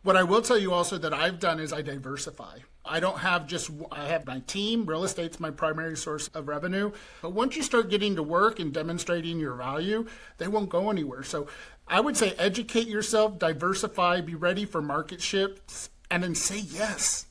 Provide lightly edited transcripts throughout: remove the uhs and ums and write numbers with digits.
What I will tell you also that I've done is I diversify. I have my team. Real estate's my primary source of revenue. But once you start getting to work and demonstrating your value, they won't go anywhere. So I would say educate yourself, diversify, be ready for market shifts, and then say yes.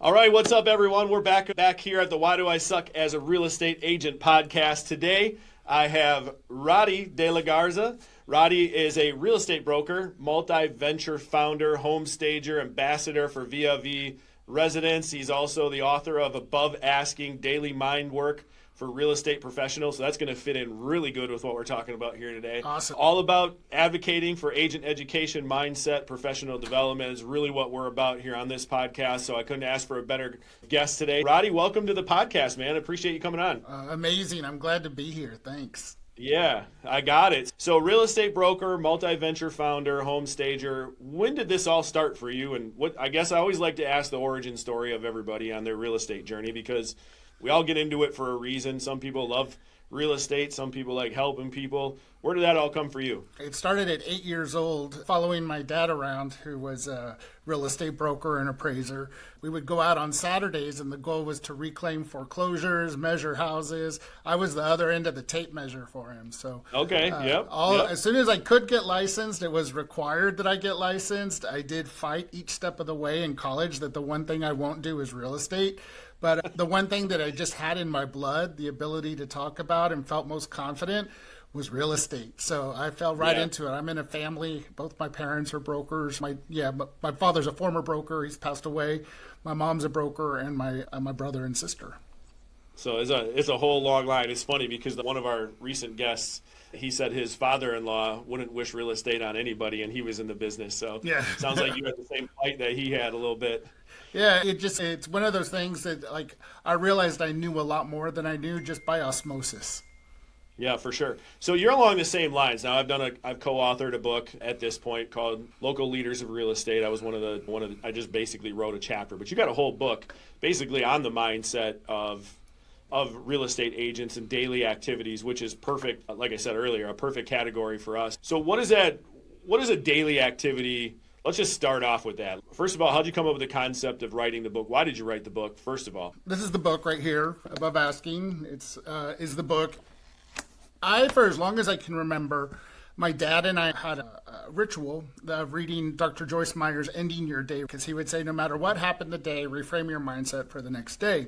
All right, what's up, everyone? We're back here at the Why Do I Suck as a Real Estate Agent podcast. Today, I have Roddy De La Garza. Roddy is a real estate broker, multi-venture founder, home stager, ambassador for VIV Residents. He's also the author of Above Asking Daily Mind Work for Real Estate Professionals. So that's going to fit in really good with what we're talking about here today. Awesome. All about advocating for agent education, mindset, professional development is really what we're about here on this podcast. So I couldn't ask for a better guest today. Roddy, welcome to the podcast, man. I appreciate you coming on. Amazing. I'm glad to be here. Thanks. Yeah, I got it. So real estate broker, multi-venture founder, home stager. When did this all start for you? And I guess I always like to ask the origin story of everybody on their real estate journey, because we all get into it for a reason. Some people love real estate. Some people like helping people. Where did that all come for you? It started at 8 years old, following my dad around, who was a real estate broker and appraiser. We would go out on Saturdays, and the goal was to reclaim foreclosures, measure houses. I was the other end of the tape measure for him. So okay, yep. As soon as I could get licensed, it was required that I get licensed. I did fight each step of the way in college that the one thing I won't do is real estate. But the one thing that I just had in my blood, the ability to talk about and felt most confident, was real estate. So I fell right into it. I'm in a family. Both my parents are brokers. My father's a former broker. He's passed away. My mom's a broker, and my brother and sister. So it's a whole long line. It's funny because one of our recent guests, he said his father-in-law wouldn't wish real estate on anybody, and he was in the business. So yeah. Sounds like you had the same fight that he had a little bit. Yeah, it's one of those things that I realized I knew a lot more than I knew just by osmosis. Yeah, for sure. So you're along the same lines. Now I've co-authored a book at this point called Local Leaders of Real Estate. I was I just basically wrote a chapter, but you got a whole book basically on the mindset of real estate agents and daily activities, which is perfect. Like I said earlier, a perfect category for us. So what is a daily activity? Let's just start off with that. First of all, how did you come up with the concept of writing the book? Why did you write the book, first of all? This is the book right here, Above Asking. It's is the book. For as long as I can remember, my dad and I had a ritual of reading Dr. Joyce Meyer's Ending Your Day, because he would say, no matter what happened today, reframe your mindset for the next day.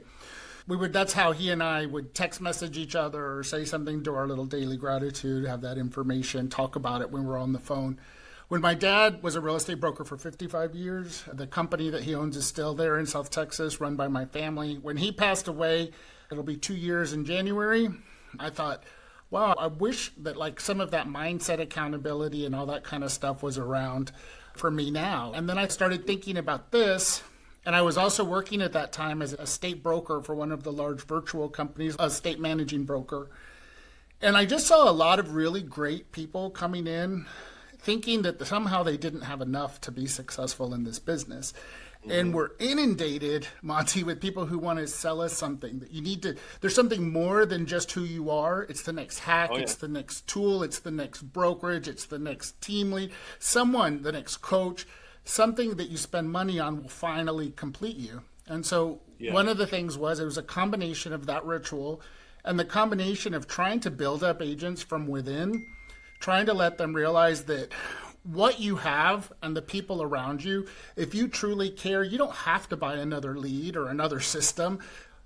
That's how he and I would text message each other or say something to our little daily gratitude, have that information, talk about it when we're on the phone. When my dad was a real estate broker for 55 years, the company that he owns is still there in South Texas, run by my family. When he passed away, it'll be 2 years in January, I thought, wow, I wish that some of that mindset, accountability, and all that kind of stuff was around for me now. And then I started thinking about this. And I was also working at that time as a state broker for one of the large virtual companies, a state managing broker. And I just saw a lot of really great people coming in thinking that somehow they didn't have enough to be successful in this business. Mm-hmm. And we're inundated, Monty, with people who want to sell us something that there's something more than just who you are. It's the next hack, It's the next tool, it's the next brokerage, it's the next team lead, the next coach. Something that you spend money on will finally complete you. And so one of the things it was a combination of that ritual and the combination of trying to build up agents from within, trying to let them realize that what you have and the people around you, if you truly care, you don't have to buy another lead or another system.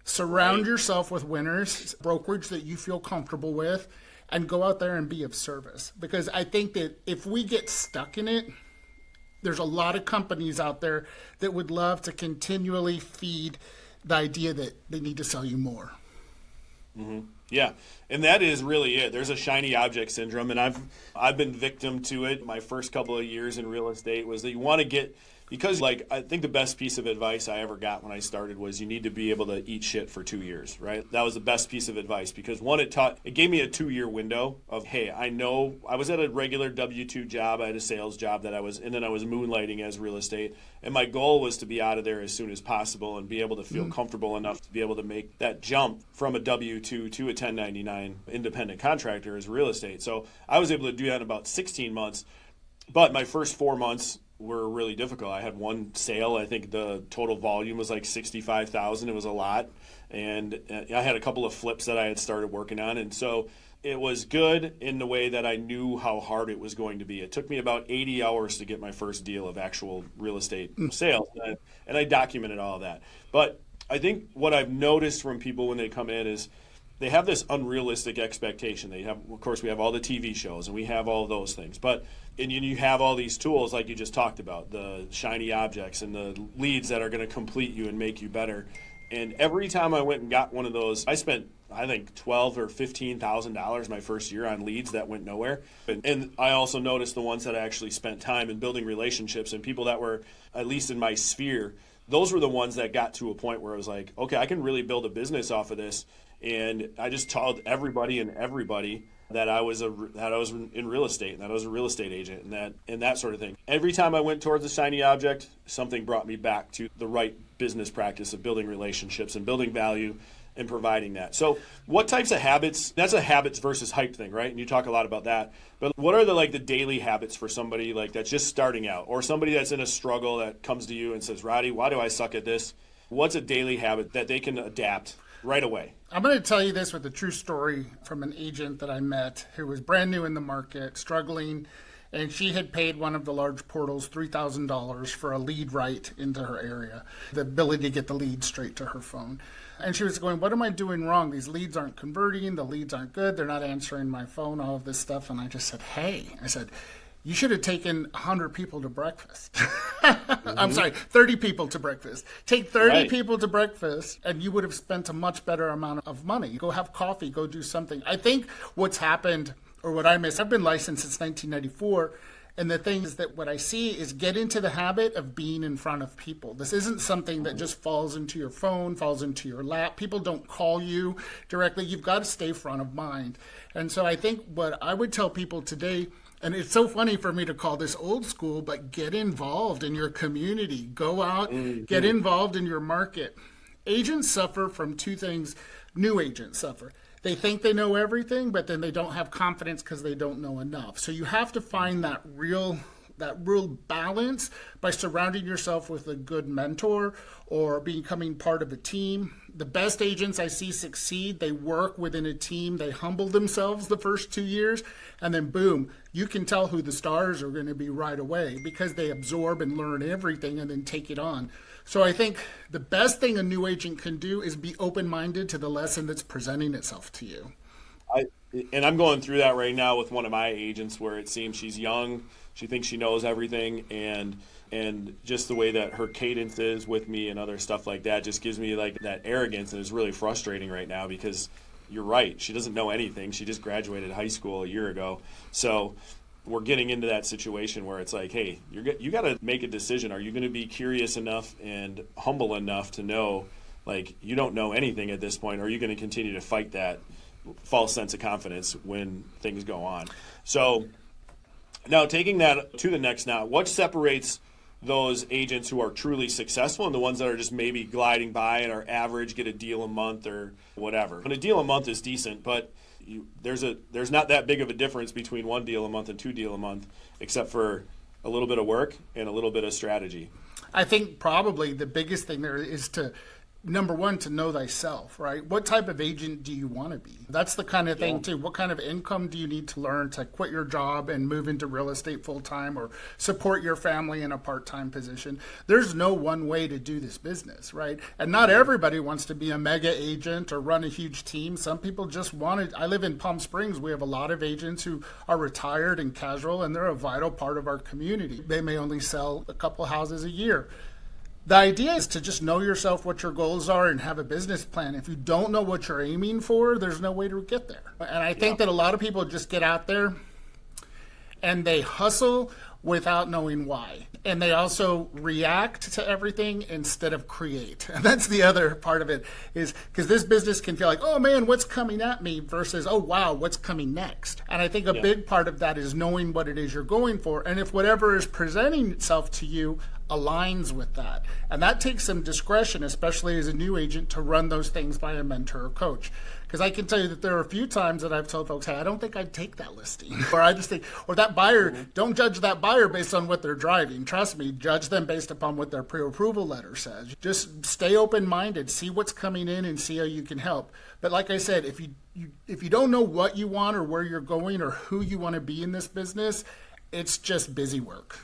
Surround yourself with winners, brokerage that you feel comfortable with, and go out there and be of service. Because I think that if we get stuck in it, there's a lot of companies out there that would love to continually feed the idea that they need to sell you more. Mm-hmm. Yeah, and that is really it. There's a shiny object syndrome, and I've been victim to it. My first couple of years in real estate was that you want to Because like I think the best piece of advice I ever got when I started was you need to be able to eat shit for 2 years, right? That was the best piece of advice because one, it gave me a 2-year window of, hey, I know I was at a regular W-2 job, I had a sales job and then I was moonlighting as real estate. And my goal was to be out of there as soon as possible and be able to feel comfortable enough to be able to make that jump from a W-2 to a 1099 independent contractor as real estate. So I was able to do that in about 16 months. But my first 4 months were really difficult. I had one sale. I think the total volume was like 65,000. It was a lot. And I had a couple of flips that I had started working on. And so it was good in the way that I knew how hard it was going to be. It took me about 80 hours to get my first deal of actual real estate sales. And I documented all of that. But I think what I've noticed from people when they come in is they have this unrealistic expectation. Of course, we have all the TV shows and we have all those things. And you have all these tools like you just talked about, the shiny objects and the leads that are going to complete you and make you better. And every time I went and got one of those, I spent, I think, $12,000 or $15,000 my first year on leads that went nowhere. And I also noticed the ones that I actually spent time in building relationships and people that were, at least in my sphere, those were the ones that got to a point where I was like, okay, I can really build a business off of this. And I just told everybody that I was in real estate and that I was a real estate agent and that sort of thing. Every time I went towards a shiny object, something brought me back to the right business practice of building relationships and building value and providing that. So what types of habits, that's a habits versus hype thing, right? And you talk a lot about that. But what are the daily habits for somebody like that's just starting out or somebody that's in a struggle that comes to you and says, Roddy, why do I suck at this? What's a daily habit that they can adapt right away? I'm going to tell you this with a true story from an agent that I met who was brand new in the market, struggling, and she had paid one of the large portals $3,000 for a lead right into her area, the ability to get the lead straight to her phone. And she was going, what am I doing wrong? These leads aren't converting, the leads aren't good, they're not answering my phone, all of this stuff. And I just said, you should have taken 100 people to breakfast. I'm sorry, 30 people to breakfast. Take 30 people to breakfast, and you would have spent a much better amount of money. Go have coffee, go do something. I think what's happened, or what I miss, I've been licensed since 1994, and the thing is that what I see is get into the habit of being in front of people. This isn't something that just falls into your phone, falls into your lap. People don't call you directly. You've got to stay front of mind. And so I think what I would tell people today, and it's so funny for me to call this old school, but get involved in your community. Go out, get involved in your market. Agents suffer from two things. New agents suffer. They think they know everything, but then they don't have confidence because they don't know enough. So you have to find that real balance by surrounding yourself with a good mentor or becoming part of a team. The best agents I see succeed, they work within a team, they humble themselves the first 2 years, and then boom, you can tell who the stars are going to be right away because they absorb and learn everything and then take it on. So I think the best thing a new agent can do is be open-minded to the lesson that's presenting itself to you. I'm going through that right now with one of my agents where it seems she's young, she thinks she knows everything, and just the way that her cadence is with me and other stuff like that just gives me like that arrogance, and it's really frustrating right now because you're right, she doesn't know anything. She just graduated high school a year ago. So we're getting into that situation where it's like, hey, you got to make a decision. Are you going to be curious enough and humble enough to know, like, you don't know anything at this point, or are you going to continue to fight that false sense of confidence when things go on? So now taking that to the next now, what separates those agents who are truly successful and the ones that are just maybe gliding by and are average, get a deal a month or whatever? And a deal a month is decent, but there's not that big of a difference between 1 deal a month and 2 deal a month, except for a little bit of work and a little bit of strategy. I think probably the biggest thing there is to, number one, to know thyself, right? What type of agent do you want to be? That's the kind of thing, too. What kind of income do you need to learn to quit your job and move into real estate full-time or support your family in a part-time position? There's no one way to do this business, right? And not everybody wants to be a mega agent or run a huge team. Some people just want to. I live in Palm Springs. We have a lot of agents who are retired and casual, and they're a vital part of our community. They may only sell a couple houses a year. The idea is to just know yourself, what your goals are, and have a business plan. If you don't know what you're aiming for, there's no way to get there. And I think that a lot of people just get out there and they hustle without knowing why. And they also react to everything instead of create. And that's the other part of it, is because this business can feel like, oh man, what's coming at me, versus, oh wow, what's coming next. And I think a big part of that is knowing what it is you're going for. And if whatever is presenting itself to you aligns with that. And that takes some discretion, especially as a new agent, to run those things by a mentor or coach. Because I can tell you that there are a few times that I've told folks, hey, I don't think I'd take that listing. Or I just think, or that buyer, don't judge that buyer based on what they're driving. Trust me, judge them based upon what their pre-approval letter says. Just stay open-minded, see what's coming in and see how you can help. But like I said, if you don't know what you want or where you're going or who you want to be in this business, it's just busy work.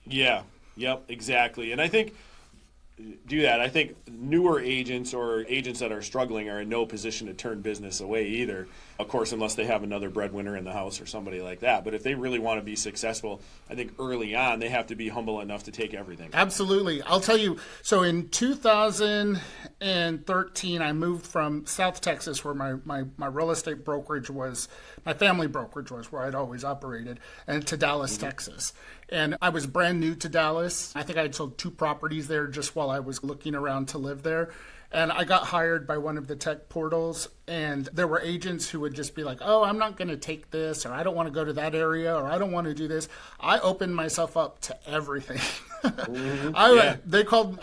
Yeah. Yep, exactly. And I think I think newer agents or agents that are struggling are in no position to turn business away either. Of course, unless they have another breadwinner in the house or somebody like that. But if they really want to be successful, I think early on they have to be humble enough to take everything. Absolutely. I'll tell you, so in 2013, I moved from South Texas, where my real estate brokerage was, my family brokerage was, where I'd always operated, and to Dallas, Texas. And I was brand new to Dallas. I think I had sold 2 properties there just while I was looking around to live there. And I got hired by one of the tech portals, and there were agents who would just be like, oh, I'm not going to take this, or I don't want to go to that area, or I don't want to do this. I opened myself up to everything. I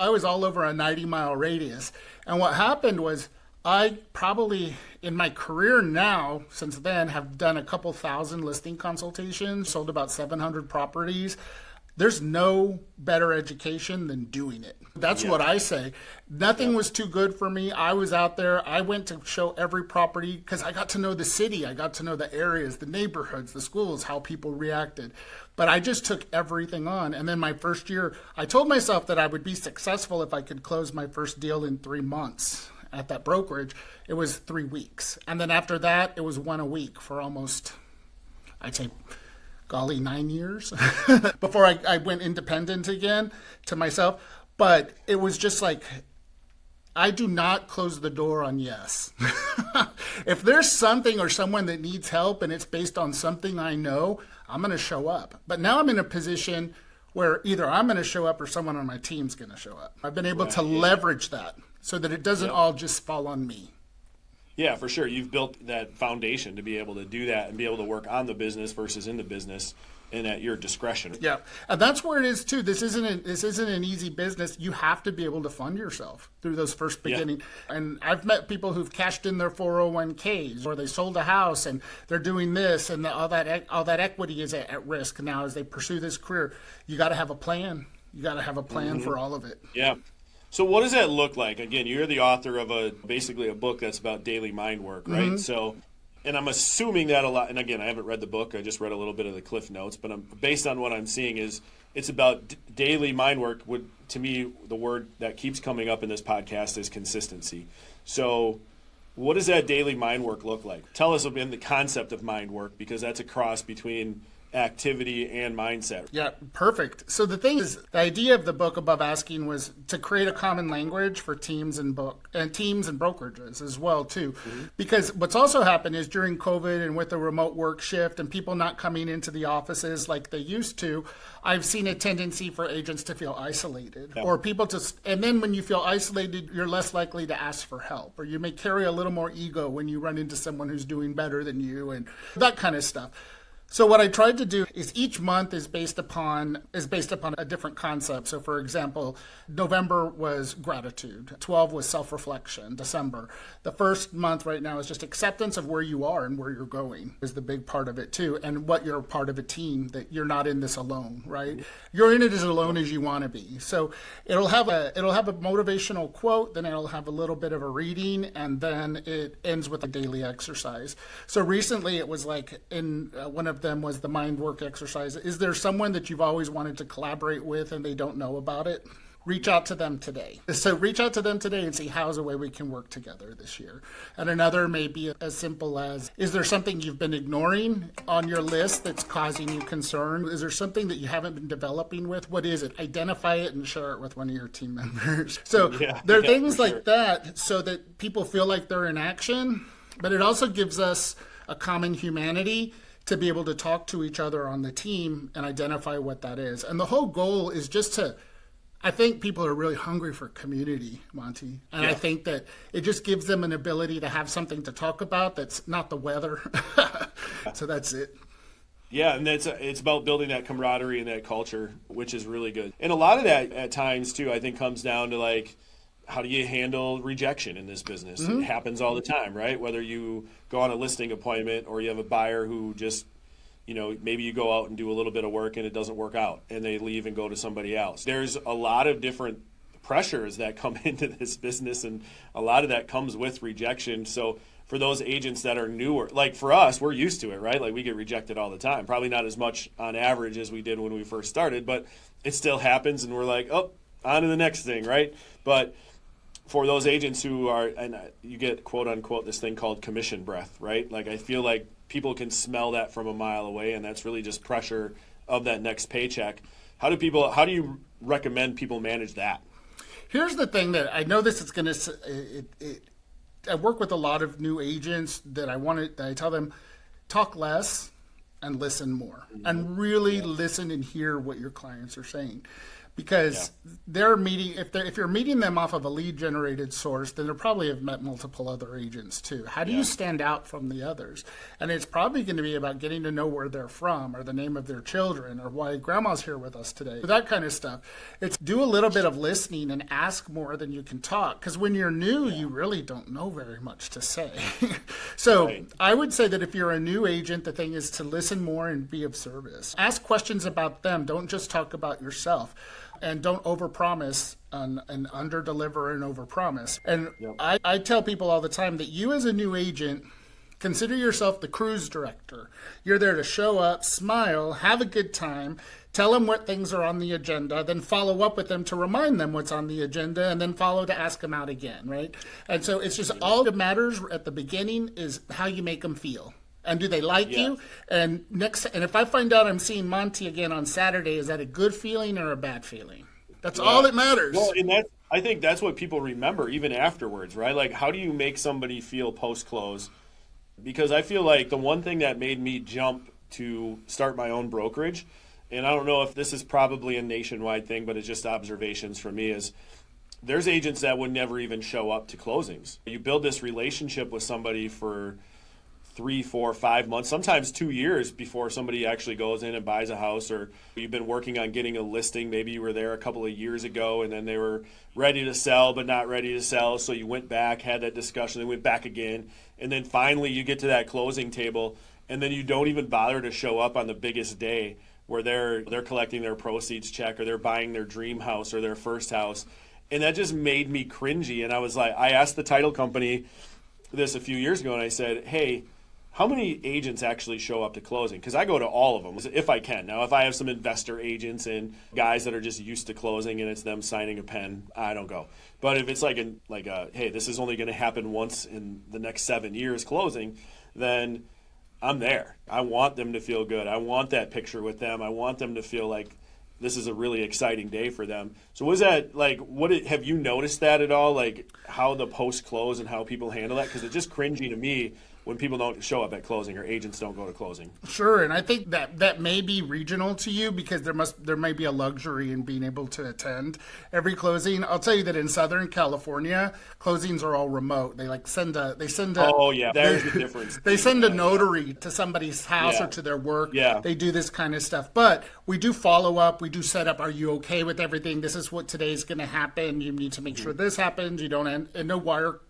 was all over a 90-mile radius. And what happened was, I probably, in my career now, since then, have done a couple thousand listing consultations, sold about 700 properties. There's no better education than doing it. That's what I say. Nothing was too good for me. I was out there. I went to show every property because I got to know the city. I got to know the areas, the neighborhoods, the schools, how people reacted. But I just took everything on. And then my first year, I told myself that I would be successful if I could close my first deal in 3 months. At that brokerage, it was 3 weeks. And then after that, it was 1 a week for almost, I'd say, 9 years before I went independent again to myself. But it was just like, I do not close the door on yes. If there's something or someone that needs help and it's based on something I know, I'm going to show up. But now I'm in a position where either I'm going to show up or someone on my team's going to show up. I've been able to leverage that so that it doesn't all just fall on me. Yeah, for sure. You've built that foundation to be able to do that and be able to work on the business versus in the business and at your discretion. Yeah, and that's where it is too. This isn't an easy business. You have to be able to fund yourself through those first beginning. Yeah. And I've met people who've cashed in their 401ks, or they sold a house and they're doing this, and all that equity is at risk now as they pursue this career. You got to have a plan. You got to have a plan for all of it. Yeah. So what does that look like? Again, you're the author of basically a book that's about daily mind work, right? Mm-hmm. So, and I'm assuming that a lot, and again, I haven't read the book. I just read a little bit of the Cliff Notes, but based on what I'm seeing is it's about daily mind work. To me, the word that keeps coming up in this podcast is consistency. So what does that daily mind work look like? Tell us about the concept of mind work, because that's a cross between activity and mindset. Yeah, perfect. So the thing is, the idea of the book Above Asking was to create a common language for teams and brokerages as well too. Mm-hmm. Because what's also happened is during COVID and with the remote work shift and people not coming into the offices like they used to, I've seen a tendency for agents to feel isolated, or people and then when you feel isolated, you're less likely to ask for help, or you may carry a little more ego when you run into someone who's doing better than you and that kind of stuff. So what I tried to do is each month is based upon a different concept. So for example, November was gratitude, 12 was self-reflection, December. The first month right now is just acceptance of where you are and where you're going is the big part of it too, and what you're part of a team, that you're not in this alone, right? You're in it as alone as you want to be. So it'll have a motivational quote, then it'll have a little bit of a reading, and then it ends with a daily exercise. So recently it was like one of them was the mind work exercise. Is there someone that you've always wanted to collaborate with and they don't know about it? Reach out to them today. So reach out to them today and see how's a way we can work together this year. And another may be as simple as, is there something you've been ignoring on your list that's causing you concern? Is there something that you haven't been developing with? What is it? Identify it and share it with one of your team members. So there are things like that so that people feel like they're in action, but it also gives us a common humanity to be able to talk to each other on the team and identify what that is. And the whole goal is just to, I think people are really hungry for community, Monty. And Yeah. I think that it just gives them an ability to have something to talk about that's not the weather. So that's it. Yeah, and it's about building that camaraderie and that culture, which is really good. And a lot of that at times too, I think, comes down to like, how do you handle rejection in this business? It happens all the time, right? Whether you go on a listing appointment or you have a buyer who just, maybe you go out and do a little bit of work and it doesn't work out and they leave and go to somebody else. There's a lot of different pressures that come into this business, and a lot of that comes with rejection. So for those agents that are newer, like for us, we're used to it, right? Like we get rejected all the time. Probably not as much on average as we did when we first started, but it still happens and we're like, oh, on to the next thing, right? But for those agents who are, and you get quote unquote this thing called commission breath, right? Like I feel like people can smell that from a mile away, and that's really just pressure of that next paycheck. How do you recommend people manage that? Here's the thing that I know this is going to, I work with a lot of new agents that I tell them, talk less and listen more, and really listen and hear what your clients are saying. Because they're meeting, if you're meeting them off of a lead generated source, then they probably have met multiple other agents too. How do you stand out from the others? And it's probably going to be about getting to know where they're from, or the name of their children, or why grandma's here with us today, that kind of stuff. It's do a little bit of listening and ask more than you can talk. Because when you're new, you really don't know very much to say. So I would say that if you're a new agent, the thing is to listen more and be of service. Ask questions about them. Don't just talk about yourself. And don't overpromise and underdeliver and overpromise. And I tell people all the time that you as a new agent, consider yourself the cruise director. You're there to show up, smile, have a good time, tell them what things are on the agenda, then follow up with them to remind them what's on the agenda, and then follow to ask them out again, right? And so it's just all that matters at the beginning is how you make them feel. And do they like you? And if I find out I'm seeing Monty again on Saturday, is that a good feeling or a bad feeling? That's all that matters. Well, and I think that's what people remember even afterwards, right? Like, how do you make somebody feel post-close? Because I feel like the one thing that made me jump to start my own brokerage, and I don't know if this is probably a nationwide thing, but it's just observations from me, is there's agents that would never even show up to closings. You build this relationship with somebody for 3, 4, 5 months, sometimes 2 years before somebody actually goes in and buys a house, or you've been working on getting a listing. Maybe you were there a couple of years ago and then they were ready to sell but not ready to sell. So you went back, had that discussion, then went back again. And then finally you get to that closing table, and then you don't even bother to show up on the biggest day where they're collecting their proceeds check, or they're buying their dream house or their first house. And that just made me cringy. And I was like, I asked the title company this a few years ago and I said, hey, how many agents actually show up to closing? Because I go to all of them if I can. Now, if I have some investor agents and guys that are just used to closing and it's them signing a pen, I don't go. But if it's hey, this is only going to happen once in the next 7 years closing, then I'm there. I want them to feel good. I want that picture with them. I want them to feel like this is a really exciting day for them. So was that like, have you noticed that at all? Like how the post close and how people handle that? Because it's just cringy to me when people don't show up at closing, or agents don't go to closing. Sure, and I think that may be regional to you, because there may be a luxury in being able to attend every closing. I'll tell you that in Southern California, closings are all remote. They send a oh yeah, there's the difference. They send a notary to somebody's house or to their work. Yeah. They do this kind of stuff. But we do follow up, we do set up, are you okay with everything? This is what today's gonna happen. You need to make sure this happens. You don't and no wire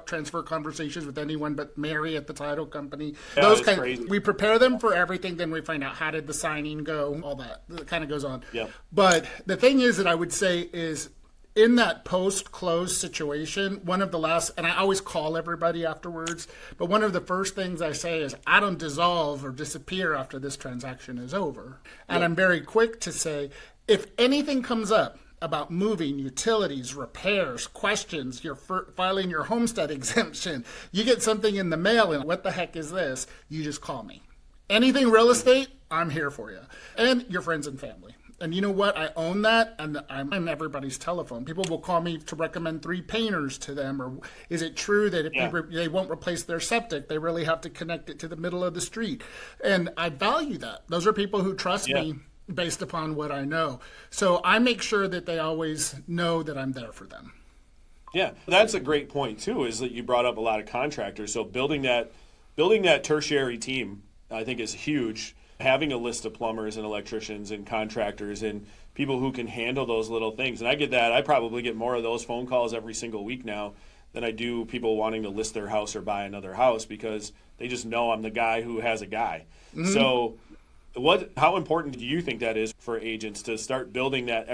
transfer conversations with anyone but Mary at the title company. Yeah, those crazy. We prepare them for everything, then we find out how did the signing go, all that kind of goes on. Yeah. But the thing is that I would say is in that post-close situation, one of the last, and I always call everybody afterwards, but one of the first things I say is, I don't dissolve or disappear after this transaction is over. And I'm very quick to say, if anything comes up about moving, utilities, repairs, questions, you're filing your homestead exemption, you get something in the mail and what the heck is this? You just call me. Anything real estate, I'm here for you. And your friends and family. And you know what? I own that, and I'm on everybody's telephone. People will call me to recommend 3 painters to them. Or is it true that if they won't replace their septic, they really have to connect it to the middle of the street? And I value that. Those are people who trust me based upon what I know. So I make sure that they always know that I'm there for them. Yeah, that's a great point too, is that you brought up a lot of contractors. So building that tertiary team, I think, is huge. Having a list of plumbers and electricians and contractors and people who can handle those little things. And I get that. I probably get more of those phone calls every single week now than I do people wanting to list their house or buy another house, because they just know I'm the guy who has a guy. Mm-hmm. So how important do you think that is for agents to start building that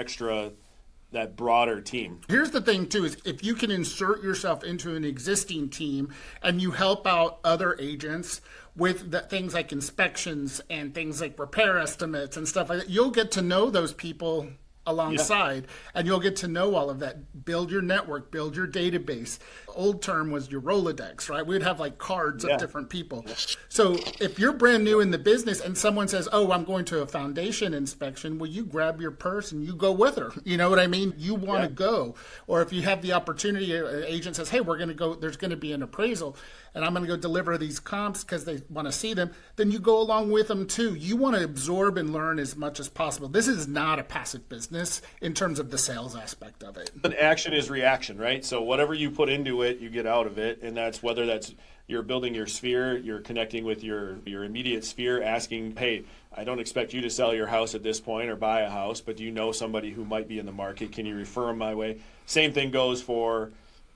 broader team? Here's the thing too, is if you can insert yourself into an existing team and you help out other agents with things like inspections and things like repair estimates and stuff like that, you'll get to know those people alongside, and you'll get to know all of that. Build your network, build your database. Old term was your Rolodex, right? We'd have like cards of different people. So if you're brand new in the business and someone says, oh, I'm going to a foundation inspection, well, you grab your purse and you go with her. You know what I mean? You want to go. Or if you have the opportunity, an agent says, hey, we're going to go, there's going to be an appraisal, and I'm going to go deliver these comps because they want to see them, then you go along with them too. You want to absorb and learn as much as possible. This is not a passive business in terms of the sales aspect of it. But action is reaction, right? So whatever you put into it, you get out of it. And that's whether that's you're building your sphere, you're connecting with your immediate sphere, asking, hey, I don't expect you to sell your house at this point or buy a house, but do you know somebody who might be in the market? Can you refer them my way? Same thing goes for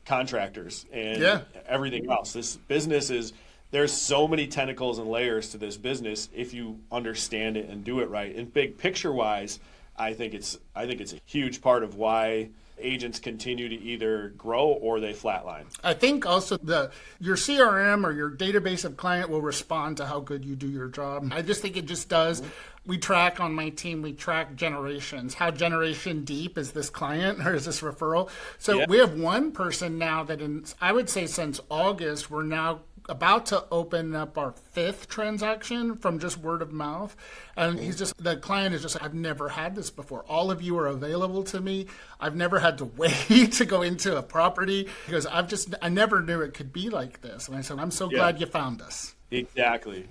contractors and everything else. This business there's so many tentacles and layers to this business if you understand it and do it right. And big picture wise, I think it's a huge part of why agents continue to either grow or they flatline. I think also your CRM or your database of client will respond to how good you do your job. I just think it just does. We track on my team, we track generations. How generation deep is this client or is this referral? So we have one person now that I would say since August, we're now about to open up our 5th transaction from just word of mouth. And the client is just, I've never had this before. All of you are available to me. I've never had to wait to go into a property because I never knew it could be like this. And I said, I'm so glad you found us. Exactly.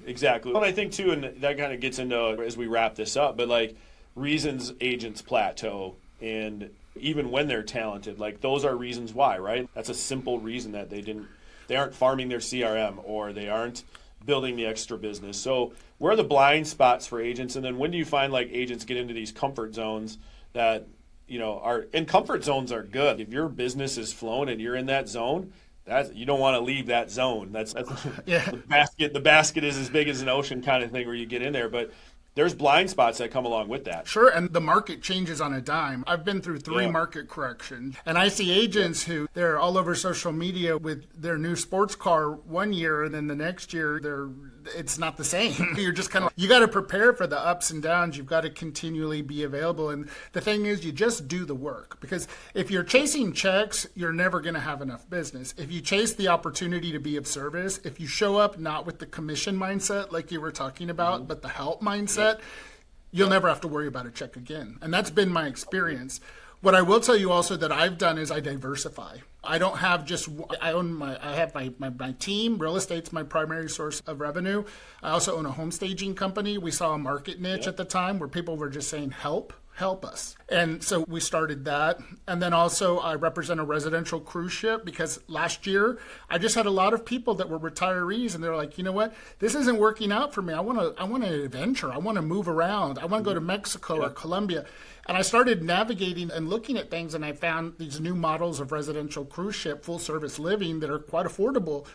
Well, I think too, and that kind of gets into, as we wrap this up, but like reasons agents plateau, and even when they're talented, like those are reasons why, right? That's a simple reason that they aren't farming their CRM or they aren't building the extra business. So where are the blind spots for agents? And then when do you find like agents get into these comfort zones that, and comfort zones are good. If your business is flowing and you're in that zone, you don't want to leave that zone. That's the basket is as big as an ocean kind of thing where you get in there. But there's blind spots that come along with that. Sure, and the market changes on a dime. I've been through 3 market corrections, and I see agents who they're all over social media with their new sports car one year, and then the next year it's not the same. You're just kind of, you got to prepare for the ups and downs. You've got to continually be available. And the thing is, you just do the work, because if you're chasing checks, you're never going to have enough business. If you chase the opportunity to be of service, if you show up not with the commission mindset like you were talking about, but the help mindset, you'll never have to worry about a check again. And that's been my experience. What I will tell you also that I've done is I diversify. I don't have I have my team. Real estate's my primary source of revenue. I also own a home staging company. We saw a market niche at the time where people were just saying, help us. And so we started that. And then also I represent a residential cruise ship, because last year I just had a lot of people that were retirees and they're like, you know what, this isn't working out for me. I want an adventure. I want to move around. I want to go to Mexico or Colombia. And I started navigating and looking at things, and I found these new models of residential cruise ship, full service living that are quite affordable.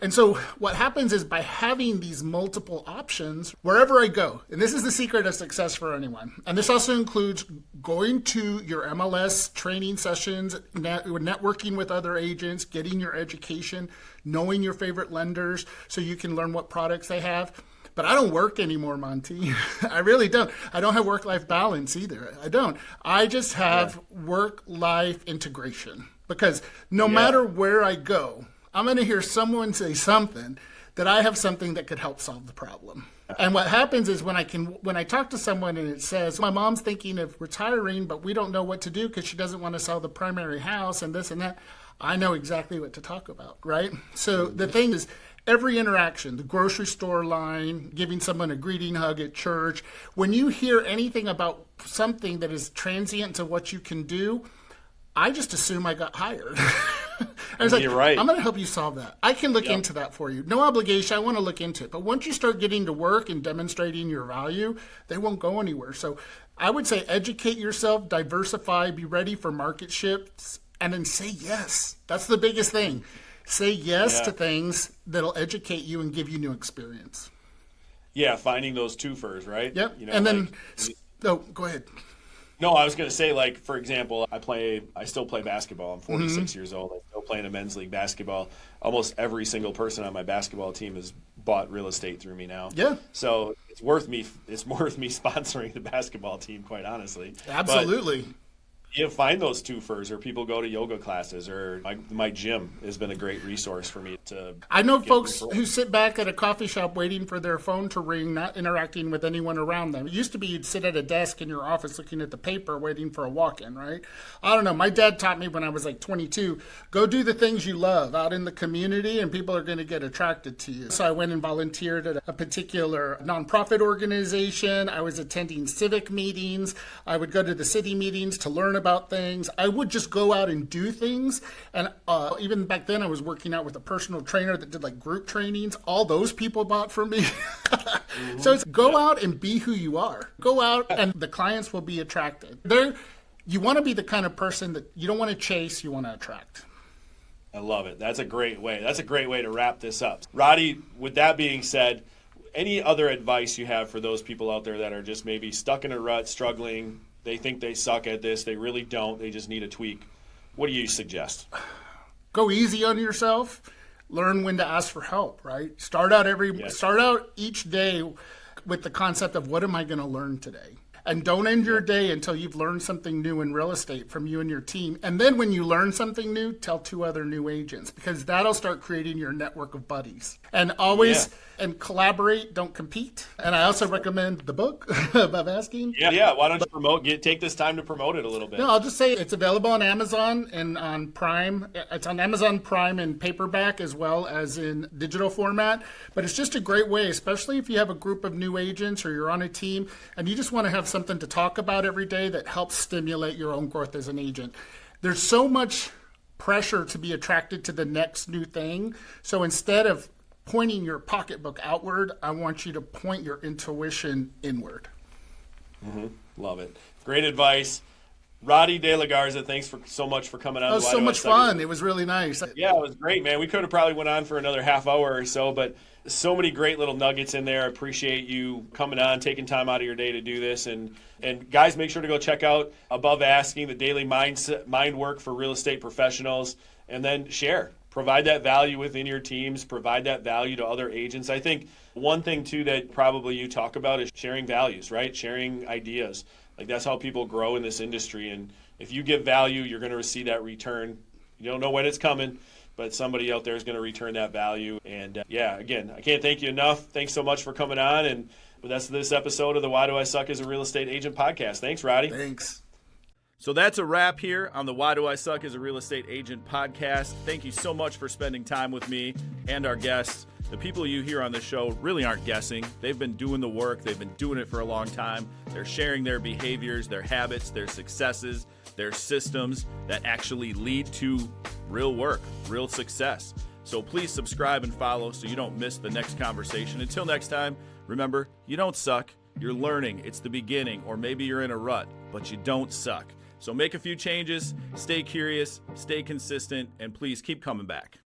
And so what happens is, by having these multiple options, wherever I go, and this is the secret of success for anyone, and this also includes going to your MLS training sessions, networking with other agents, getting your education, knowing your favorite lenders so you can learn what products they have. But I don't work anymore, Monty. I really don't. I don't have work-life balance either. I don't. I just have work-life integration, because no matter where I go, I'm going to hear someone say something that I have something that could help solve the problem. And what happens is when I talk to someone and it says, my mom's thinking of retiring, but we don't know what to do because she doesn't want to sell the primary house and this and that, I know exactly what to talk about, right? So the thing is, every interaction, the grocery store line, giving someone a greeting hug at church, when you hear anything about something that is transient to what you can do, I just assume I got hired. I was like, you're right. I'm going to help you solve that. I can look into that for you. No obligation. I want to look into it. But once you start getting to work and demonstrating your value, they won't go anywhere. So I would say educate yourself, diversify, be ready for market shifts, and then say yes. That's the biggest thing. Say yes to things that'll educate you and give you new experience. Yeah, finding those twofers, right? Yep. And then, go ahead. No, I was going to say, like, for example, I still play basketball. I'm 46 years old. I still play in a men's league basketball. Almost every single person on my basketball team has bought real estate through me now. Yeah. So it's worth me sponsoring the basketball team, quite honestly. Absolutely. You find those twofers, or people go to yoga classes, or my gym has been a great resource for me to. I know folks who sit back at a coffee shop waiting for their phone to ring, not interacting with anyone around them. It used to be you'd sit at a desk in your office looking at the paper waiting for a walk-in, right? I don't know. My dad taught me when I was like 22, go do the things you love out in the community and people are going to get attracted to you. So I went and volunteered at a particular nonprofit organization. I was attending civic meetings. I would go to the city meetings to learn about things. I would just go out and do things. And even back then I was working out with a personal trainer that did like group trainings. All those people bought from me. So it's go out and be who you are. Go out and the clients will be attracted. You want to be the kind of person that you don't want to chase, you want to attract. I love it. That's a great way. That's a great way to wrap this up. Roddy, with that being said, any other advice you have for those people out there that are just maybe stuck in a rut, struggling, they think they suck at this, they really don't, they just need a tweak? What do you suggest? Go easy on yourself. Learn when to ask for help, right? Start out each day with the concept of what am I going to learn today? And don't end your day until you've learned something new in real estate from you and your team. And then when you learn something new, tell 2 other new agents, because that'll start creating your network of buddies. And always and collaborate, don't compete. And I also recommend the book, Above Asking. Yeah. Why don't you take this time to promote it a little bit? No, I'll just say it's available on Amazon and on Prime. It's on Amazon Prime in paperback as well as in digital format. But it's just a great way, especially if you have a group of new agents or you're on a team and you just want to have something to talk about every day that helps stimulate your own growth as an agent. There's so much pressure to be attracted to the next new thing. So instead of pointing your pocketbook outward, I want you to point your intuition inward. Love it. Great advice. Roddy De La Garza, thanks so much for coming on. It was so much fun. It was really nice. Yeah, it was great, man. We could have probably went on for another half hour or so, but so many great little nuggets in there. I appreciate you coming on, taking time out of your day to do this. And guys, make sure to go check out Above Asking, the daily mind work for real estate professionals, and then share. Provide that value within your teams. Provide that value to other agents. I think one thing, too, that probably you talk about is sharing values, right? Sharing ideas. Like, that's how people grow in this industry. And if you give value, you're going to receive that return. You don't know when it's coming, but somebody out there is going to return that value. And, again, I can't thank you enough. Thanks so much for coming on. And that's this episode of the Why Do I Suck as a Real Estate Agent podcast. Thanks, Roddy. Thanks. So that's a wrap here on the Why Do I Suck as a Real Estate Agent podcast. Thank you so much for spending time with me and our guests. The people you hear on this show really aren't guessing. They've been doing the work. They've been doing it for a long time. They're sharing their behaviors, their habits, their successes, their systems that actually lead to real work, real success. So please subscribe and follow so you don't miss the next conversation. Until next time, remember, you don't suck. You're learning. It's the beginning, or maybe you're in a rut, but you don't suck. So make a few changes, stay curious, stay consistent, and please keep coming back.